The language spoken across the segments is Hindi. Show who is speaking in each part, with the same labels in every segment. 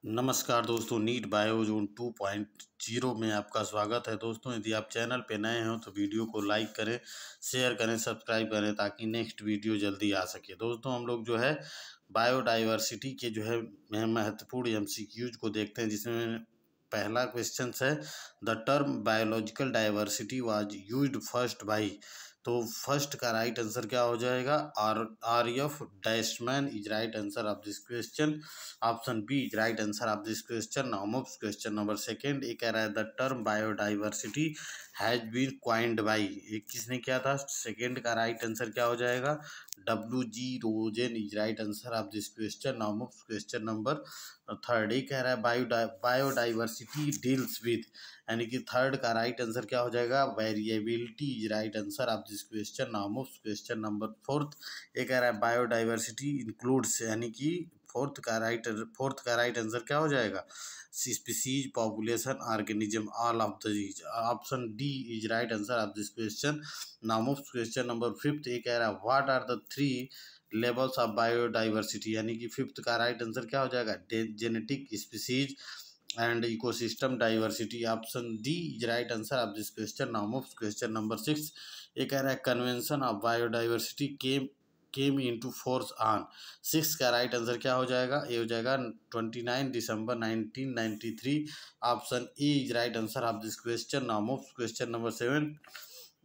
Speaker 1: नमस्कार दोस्तों, नीट बायोजोन 2.0 में आपका स्वागत है। दोस्तों, यदि आप चैनल पे नए हो तो वीडियो को लाइक करें, शेयर करें, सब्सक्राइब करें ताकि नेक्स्ट वीडियो जल्दी आ सके। दोस्तों, हम लोग जो है बायोडाइवर्सिटी के जो है महत्वपूर्ण एमसीक्यूज को देखते हैं, जिसमें पहला क्वेश्चन है, the term biological diversity was used first by. तो फर्स्ट का राइट आंसर क्या हो जाएगा? R F Dasmann is right answer of this question. Option B is right answer of this question. Now moves question number second. ये कह रहा है the term biodiversity has been coined by. ये किसने किया था? सेकंड का राइट आंसर क्या हो जाएगा? W.G. Rosen is right answer of this question. Now moves question number third. ये कह रहा है बायोडाइवर्सिटी डील्स विद, यानी कि थर्ड का राइट आंसर क्या हो जाएगा? Variability is right answer of this question. Now moves question number fourth. ये कह रहा है बायोडाइवर्सिटी इंक्लूड्स, यानी कि फोर्थ का राइट आंसर क्या हो जाएगा? Species, population, organism, all of these. Option D is right answer of this question. Now moves question number fifth. ये कह रहा है what are the three levels of biodiversity, यानी कि फिफ्थ का राइट आंसर क्या हो जाएगा? Genetic, species and ecosystem diversity. Option D is right answer of this question. Now moves question number six. ये कह रहा है convention of biodiversity came into force on. Six का राइट आंसर क्या हो जाएगा? ये हो जाएगा 29 दिसंबर 1993। Option A is right answer of this question. Now moves question number seven.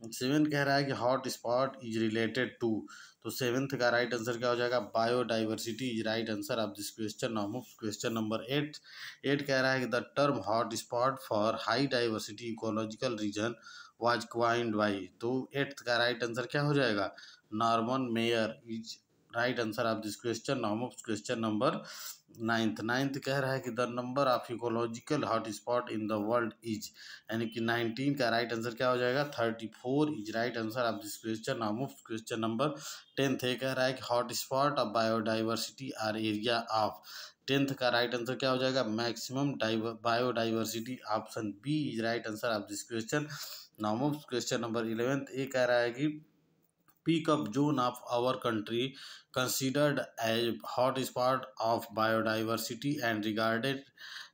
Speaker 1: Seven कह रहा है कि hot spot is related to. तो सेवेंथ का राइट आंसर क्या हो जाएगा? Biodiversity is right answer of this question. Now moves question number eight. Eight कह रहा है कि the term hot spot for high diversity ecological region was coined by. तो एट्थ का राइट आंसर क्या हो जाएगा? Norman Meyer is right answer of this question. Now moves question number ninth. Ninth कह रहा है कि the number of ecological hot spot in the world is, यानी कि 19 का राइट आंसर क्या हो जाएगा? 34 is right answer of this question. Now moves question number tenth. ये कह रहा है कि hot spot of biodiversity are area of. Tenth का राइट आंसर क्या हो जाएगा? Maximum biodiversity. Option B is right answer of this question. Now moves question number 11th। ये कह रहा है कि peak of zone of our country considered as hot spot of biodiversity and regarded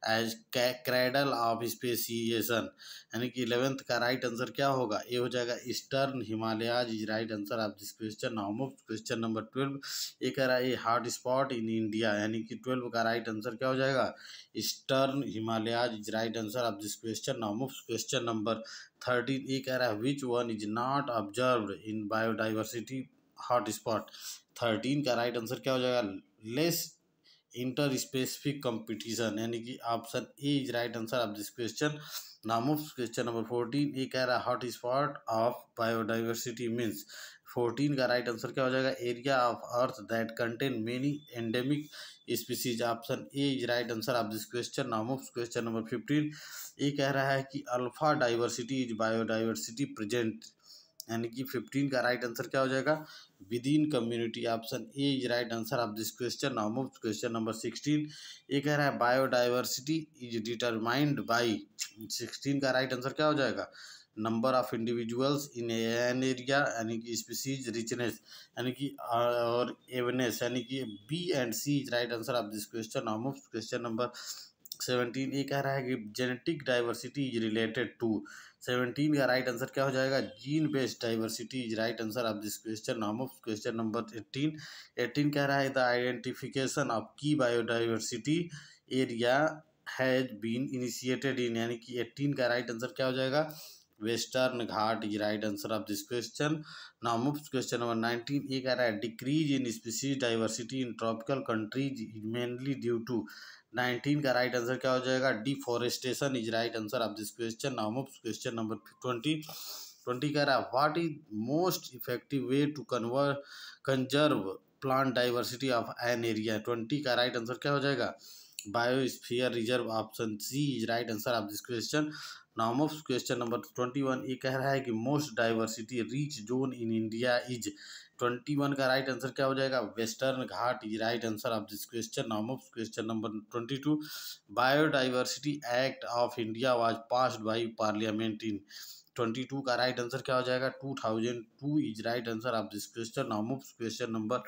Speaker 1: as cradle of speciation, यानी कि 11th का राइट आंसर क्या होगा? ये हो जाएगा eastern Himalayas is right answer of this question. Now move question number 12। ये कह रहा है ये हॉट स्पॉट इन इंडिया, यानी कि 12 का राइट आंसर क्या हो जाएगा? Eastern Himalayas is right answer of this question. Now move question number 13। ये कह रहा है which one is not observed in biodiversity hot spot. 13 का राइट आंसर क्या हो जाएगा? लेस इंटर स्पेसिफिक कंपटीशन, यानी कि option A is right answer of this question. Now move question number 14। ये कह रहा है hot spot of biodiversity means. 14 का राइट आंसर क्या हो जाएगा? Area of earth that contain many endemic species. Option A is right answer of this question. Now move question number 15। ये कह रहा है कि alpha diversity is biodiversity present, यानी कि 15 का राइट आंसर क्या हो जाएगा? With in community. Option A is right answer of this question. Now move question number 16। ये कह रहा है बायोडाइवर्सिटी इज डिटरमाइंड बाई। 16 का राइट आंसर क्या हो जाएगा? Number of individuals in an area, यानी कि स्पीसीज रिचनेस, यानी कि और एवनेस, यानी कि B and C is right answer of this question. Now move question number 17। ये कह रहा है कि genetic diversity is related to. 17 का राइट आंसर क्या हो जाएगा? Gene based diversity is right answer of this question. Now move question number 18। 18 कह रहा है द आइडेंटिफिकेशन ऑफ की biodiversity area has been initiated in, यानी कि 18 का राइट आंसर क्या हो जाएगा? Western Ghat is right answer of this question. Now move question number 19। ये कह रहा है decrease in species diversity in tropical countries is mainly due to. 19 का राइट आंसर क्या हो जाएगा? Deforestation is right answer of this question. Now move question number 20। 20 कह रहा है what is most effective way to conserve plant diversity of an area. 20 का राइट आंसर क्या हो जाएगा? Biosphere reserve. Option C is right answer of this question. Now move question number 21। ये कह रहा है कि most diversity rich zone in India is. 21 का राइट आंसर क्या हो जाएगा? Western Ghat is right answer of this question. Now move question number 22। Biodiversity act of India was passed by parliament in. 22 का राइट आंसर क्या हो जाएगा? 2002 is right answer of this question. Now move question number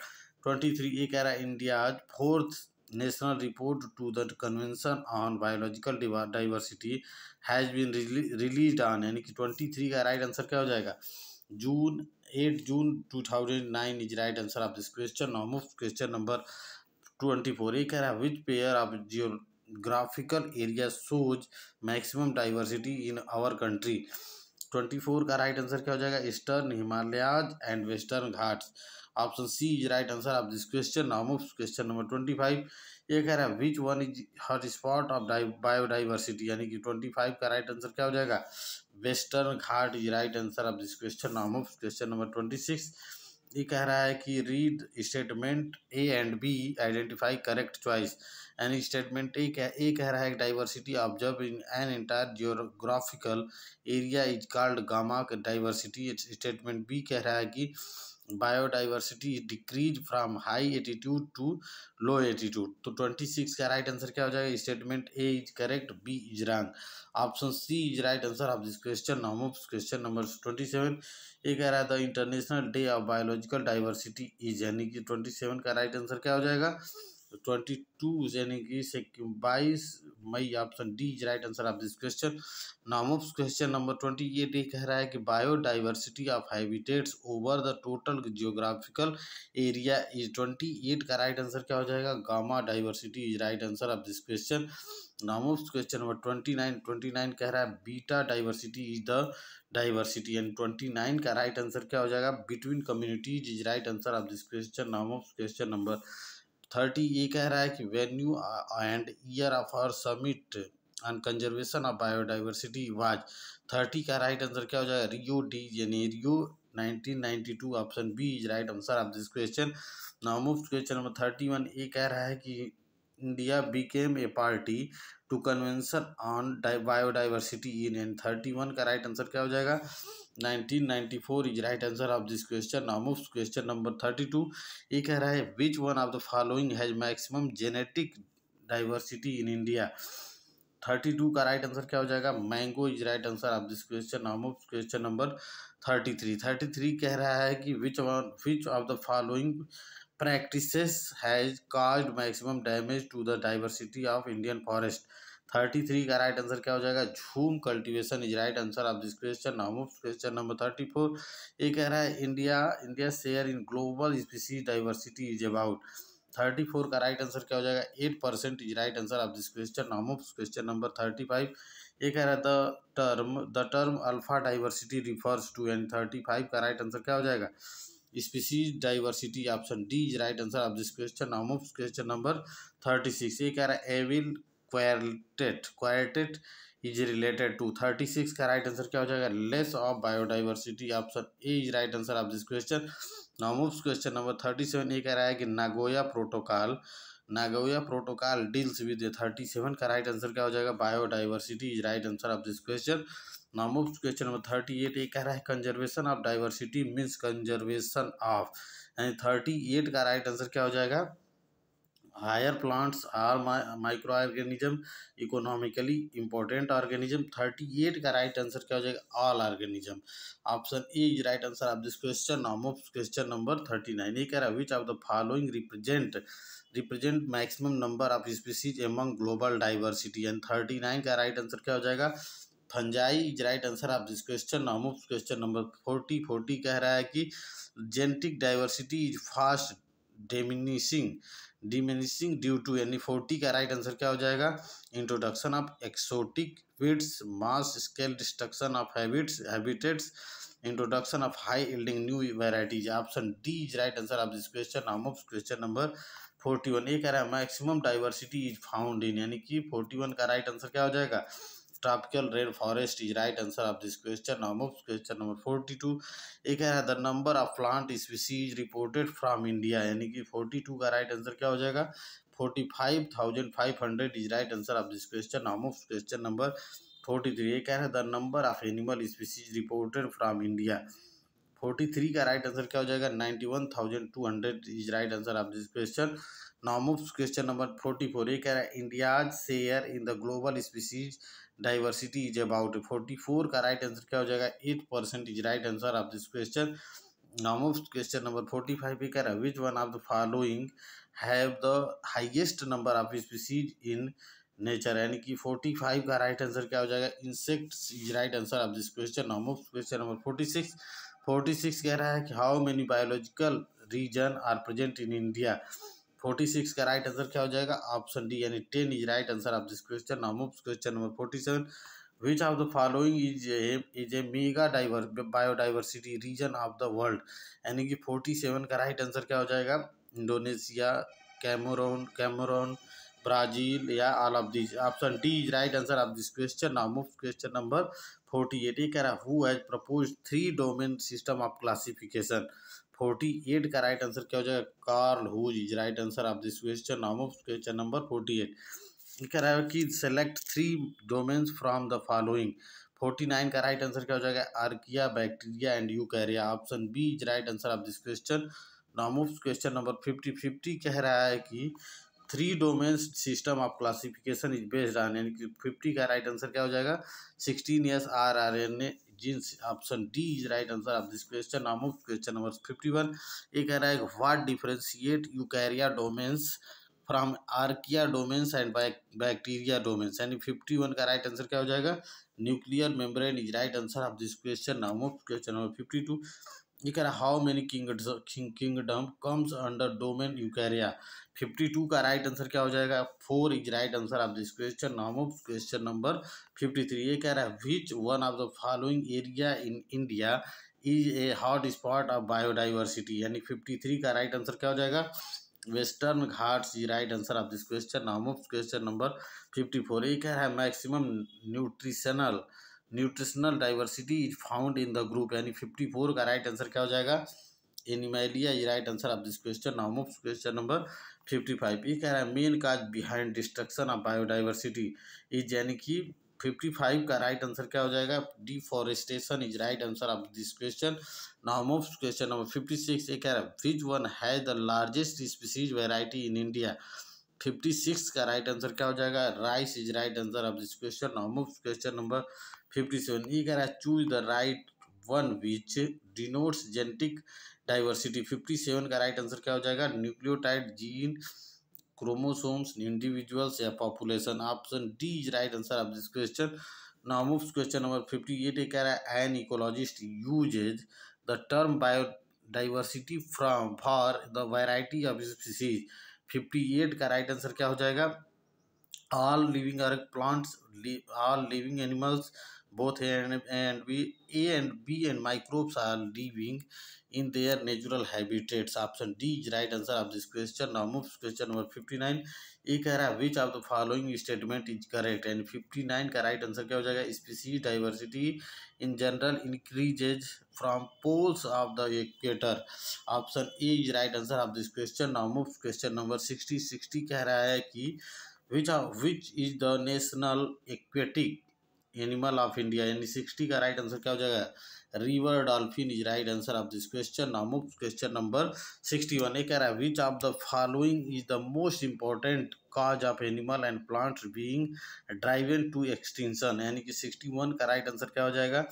Speaker 1: 23। ये कह रहा है India fourth national report to the convention on biological diversity has been released on, यानी कि 23 का राइट आंसर क्या हो जाएगा? June 8 June 2009 is right answer of this question. Now move question number 24. ये कह रहा है which pair of geographical area shows maximum diversity in our country. 24 का राइट आंसर क्या हो जाएगा? Eastern Himalayas and western Ghats. Option C is right answer of this question. Now move question number 25. ये कह रहा है which one is hot spot of biodiversity, यानी कि 25 का राइट आंसर क्या हो जाएगा? Western Ghat is right answer of this question. Now move question number 26. ये कह रहा है कि read statement A and B, identify correct choice. यानी स्टेटमेंट ए कह रहा है diversity observe in an entire geographical area is called gamma diversity. Statement B कह रहा है कि biodiversity decrease from high attitude to low attitude. तो 26 का राइट आंसर क्या हो जाएगा? Statement A is correct, B is wrong. Option C is right answer of this question. Now move question number 27. ये कह रहा है the international day of biological diversity is, यानी कि 27 का राइट आंसर क्या हो जाएगा? 22 यानी कि 22 मई. Option D is right answer of this question. Now move question number 28. ये कह रहा है कि biodiversity of habitats over the total geographical area is. 28 का राइट आंसर क्या हो जाएगा? Gamma diversity is right answer of this question. Now move question number 29 कह रहा है beta diversity is the diversity, and 29 का राइट आंसर क्या हो जाएगा? Between communities is right answer of this question. Now move question number 30. ये कह रहा है कि venue and year of our summit on conservation of biodiversity was. 30 का राइट आंसर क्या हो जाएगा? Rio de Janeiro 1992. Option B is right answer of this question. Now move question number 31. ये कह रहा है कि India became a party to convention on biodiversity in, and 31 का राइट आंसर क्या हो जाएगा? 1994 is right answer of this question. Now move question number 32. ये कह रहा है which one of the following has maximum genetic diversity in India. 32 का राइट आंसर क्या हो जाएगा? Mango is right answer of this question. Now move question number 33 कह रहा है कि विच of the following practices has caused maximum damage to the diversity of Indian forest. 33 का राइट आंसर क्या हो जाएगा? Jhum cultivation is right answer of this question. Now move question number 34. ये कह रहा है India share in global species diversity is about. 34 का राइट आंसर क्या हो जाएगा? 8% is right answer of this question. Now move question number 35. ये कह रहा है the term alpha diversity refers to, and 35 का राइट आंसर क्या हो जाएगा? Species diversity. Option D is right answer of this question. Now move question number 36. ये कह रहा है evil quartet is related to. 36 का राइट आंसर क्या हो जाएगा? Less of biodiversity. Option A is right answer of this question. Now move question number 37. ये कह रहा है कि नागोया प्रोटोकॉल डील्स विद. 37 का राइट आंसर क्या हो जाएगा? Biodiversity is right answer of this question. Now move question number 38. ये कह रहा है conservation of diversity means conservation of, यानी 38 का राइट आंसर क्या हो जाएगा? Higher plants are micro organism economically important organism. 38 का राइट आंसर क्या हो जाएगा? All organism. Option A is right answer of this question. Now move question number 39. ये कह रहा है which of the following represent maximum number of species among global diversity, and 39 का राइट आंसर क्या हो जाएगा? Fungi is right answer of this question. Now move question number 40 कह रहा है कि genetic diversity is fast diminishing due to, यानी 40 का राइट आंसर क्या हो जाएगा? Introduction of exotic weeds, mass scale destruction of habitats, introduction of high yielding new varieties. Option D is right answer of this question. Now move question number 41. ये कह रहा है maximum diversity is found in, यानी कि 41 का राइट आंसर क्या हो जाएगा? Tropical rain forest is right answer of this question. Now move question number 42. एक है the number of plant species reported from India, यानी कि 42 का राइट आंसर क्या हो जाएगा? 45,500 is right answer of this question. Now move question number 43. ये कह रहा है the number of animal species reported from India. 43 का राइट आंसर क्या हो जाएगा? 91,200 is right answer of this question. Now move question number 44. ये कह रहा है India's share in the global species diversity is about. 44 का राइट आंसर क्या हो जाएगा? 8% is right answer of this question. Now move question number 45. ये कह रहा है which one of the following have the highest number of species in nature, यानी कि 45 का राइट आंसर क्या हो जाएगा, insects is right answer of this question. Now move question number 46 कह रहा है कि how many biological region are present in India. 46 का राइट आंसर क्या हो जाएगा, ऑप्शन डी यानी 10 is right answer of this question. Now move question number 47, which of the following is a mega biodiversity region of the world, यानी कि 47 का राइट आंसर क्या हो जाएगा, इंडोनेशिया, कैमरून, ब्राजील या all of this. Option D is right answer of this question. Now move question number 48, ये कह रहा है who has proposed 3 domain system of classification. 48 का राइट आंसर क्या हो जाएगा, Carl Woese is right answer of this question. Now move question number 48, ये कह रहा है कि select 3 domains from the following. 49 का राइट आंसर क्या हो जाएगा, archaea, bacteria and eukarya. Option B is right answer of this question. Now move question number 50 कह रहा है कि 3 domains system of classification is based on, यानी कि 50 का राइट आंसर क्या हो जाएगा, 16S rRNA genes. Option D is right answer of this question. Now move question number 51, ये कह रहा है what differentiate eukarya domains from archaea domains and bacteria domains, यानी 51 का राइट आंसर क्या हो जाएगा, nuclear membrane is right answer of this question. Now move question number 52, ये कह रहा है how many kingdom comes under domain eukarya. 52 का राइट आंसर क्या हो जाएगा, 4 is right answer of this question. Now move question number 53, ये कह रहा है which one of the following area in India is a hot spot of biodiversity, यानी 53 का राइट आंसर क्या हो जाएगा, western Ghats is right answer of this question. Now move question number 54, ये कह रहा है maximum nutritional diversity is found in the group, यानी 54 का राइट आंसर क्या हो जाएगा, Animalia is right answer of this question. Now move question number 55, ये कह रहा है main cause behind destruction of biodiversity is, यानी कि 55 का राइट आंसर क्या हो जाएगा, deforestation is right answer of this question. Now move question number 56, ये कह रहा है which one has the largest species variety in India. 56 का राइट आंसर क्या हो जाएगा, rice is right answer of this question. Now move question number 57, ये कह रहा है choose the right one which denotes genetic diversity. 57 का राइट आंसर क्या हो जाएगा, न्यूक्लियोटाइड, जीन, क्रोमोसोम्स, इंडिविजुअल्स या population. Option D is right answer of this question. Now move question number 58, ये कह रहा है an ecologist uses the term biodiversity from for the variety of species. 58 का राइट आंसर क्या हो जाएगा, all living are plants, all living animals, both A and B and microbes are living in their natural habitats. Option D is right answer of this question. Now move question number 59, ये कह रहा है which of the following statement is correct, and 59 का राइट आंसर क्या हो जाएगा, species diversity in general increases from poles of the equator. Option A is right answer of this question. Now move question number 60 कह रहा है कि which is the national aquatic animal of India, यानी 60 का राइट आंसर क्या हो जाएगा, river dolphin is right answer of this question. Now move question number 61, ये कह रहा है which of the following is the most important cause of animal and plants being driven to extinction, यानी कि 61 का राइट आंसर क्या हो जाएगा,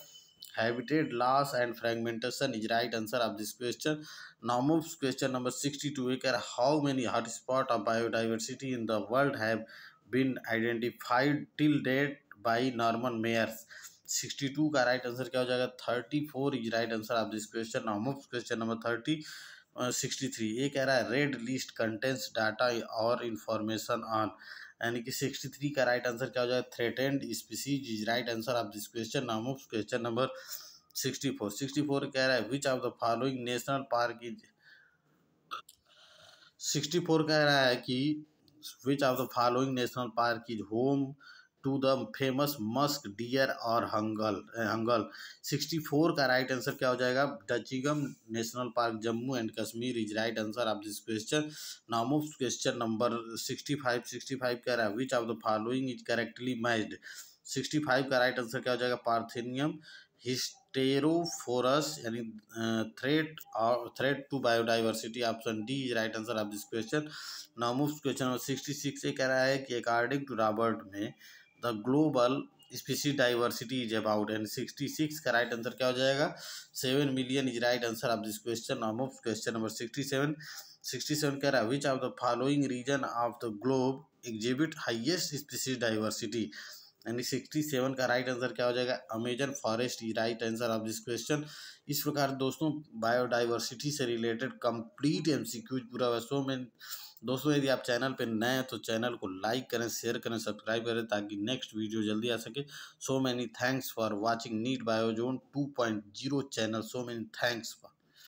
Speaker 1: habitat loss and fragmentation is right answer of this question. Now moves question number 62, we care how many hotspot of biodiversity in the world have been identified till date by Norman Mayers। 62 का राइट आंसर क्या हो जाएगा, 34 is right answer of this question. Now move question number 63, ये कह रहा है रेड लिस्ट कंटेंट्स डाटा और इंफॉर्मेशन ऑन, यानी कि 63 का राइट आंसर क्या हो जाएगा, threatened species is right answer of this question. Now move question number 64 कह रहा है which of the following national park is, 64 कह रहा है कि विच of the following national park is home to the famous musk deer और हंगल। 64 का राइट आंसर क्या हो जाएगा, Dachigam national park Jammu and Kashmir is right answer of this question. Now move question number 65 कह रहा है which of the following is correctly matched. 65 का राइट आंसर क्या हो जाएगा, पार्थेनियम हिस्टेरोफोरस, यानी threat to biodiversity. Option D is right answer of this question. Now move question number 66, ये कह रहा है कि according to Robert May the global species diversity is about, and 66 का राइट आंसर क्या हो जाएगा, 7 million is right answer of this question. Now move question number 67, 67 कह रहा है which of the following region of the globe exhibit highest species diversity, यानी 67 का राइट आंसर क्या हो जाएगा, Amazon forest, right answer of this question. इस प्रकार दोस्तों बायोडाइवर्सिटी से रिलेटेड कंप्लीट एमसीक्यूज पूरा हुआ। सो मैं दोस्तों यदि आप चैनल पे नए हैं तो चैनल को लाइक करें, शेयर करें, सब्सक्राइब करें ताकि नेक्स्ट वीडियो जल्दी आ सके। So many thanks for watching NEET Biozone 2.0 channel. So many thanks for